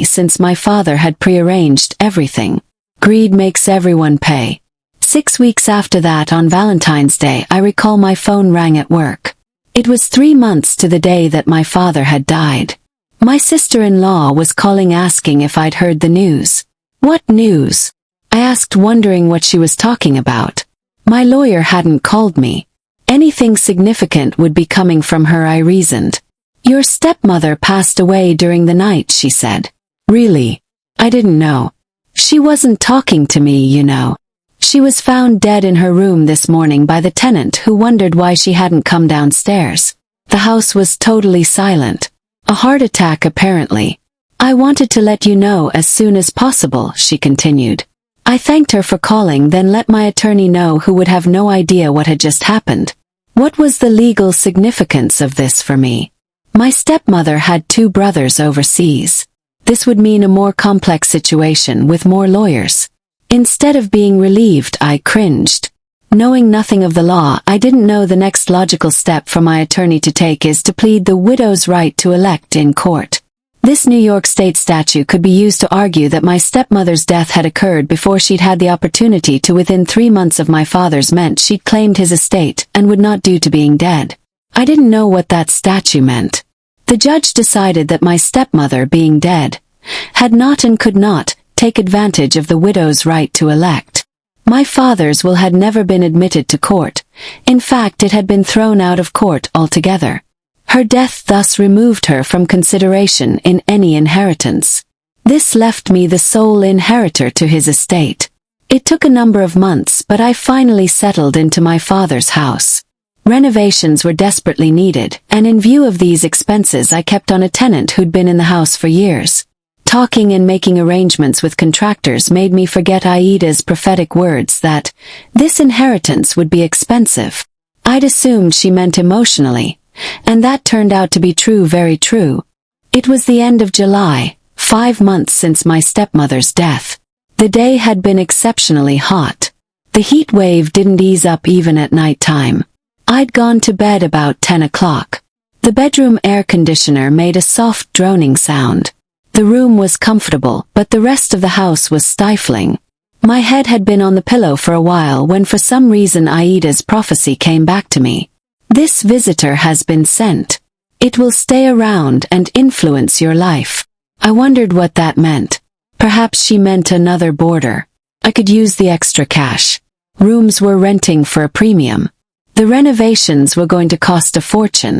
since my father had prearranged everything. Greed makes everyone pay. 6 weeks after that, on Valentine's Day, I recall my phone rang at work. It was 3 months to the day that my father had died. My sister-in-law was calling asking if I'd heard the news. What news? I asked, wondering what she was talking about. My lawyer hadn't called me. Anything significant would be coming from her, I reasoned. Your stepmother passed away during the night, she said. Really? I didn't know. She wasn't talking to me, you know. She was found dead in her room this morning by the tenant, who wondered why she hadn't come downstairs. The house was totally silent. A heart attack, apparently. I wanted to let you know as soon as possible, she continued. I thanked her for calling, then let my attorney know, who would have no idea what had just happened. What was the legal significance of this for me? My stepmother had 2 brothers overseas. This would mean a more complex situation with more lawyers. Instead of being relieved, I cringed. Knowing nothing of the law, I didn't know the next logical step for my attorney to take is to plead the widow's right to elect in court. This New York State statute could be used to argue that my stepmother's death had occurred before she'd had the opportunity to. Within 3 months of my father's meant she'd claimed his estate and would not due to being dead. I didn't know what that statute meant. The judge decided that my stepmother, being dead, had not and could not take advantage of the widow's right to elect. My father's will had never been admitted to court. In fact, it had been thrown out of court altogether. Her death thus removed her from consideration in any inheritance. This left me the sole inheritor to his estate. It took a number of months, but I finally settled into my father's house. Renovations were desperately needed, and in view of these expenses, I kept on a tenant who'd been in the house for years. Talking and making arrangements with contractors made me forget Aida's prophetic words that this inheritance would be expensive. I'd assumed she meant emotionally, and that turned out to be true, very true. It was the end of July, 5 months since my stepmother's death. The day had been exceptionally hot. The heat wave didn't ease up even at night time. I'd gone to bed about 10 o'clock. The bedroom air conditioner made a soft droning sound. The room was comfortable, but the rest of the house was stifling. My head had been on the pillow for a while when for some reason Aida's prophecy came back to me. This visitor has been sent. It will stay around and influence your life. I wondered what that meant. Perhaps she meant another boarder. I could use the extra cash. Rooms were renting for a premium. The renovations were going to cost a fortune.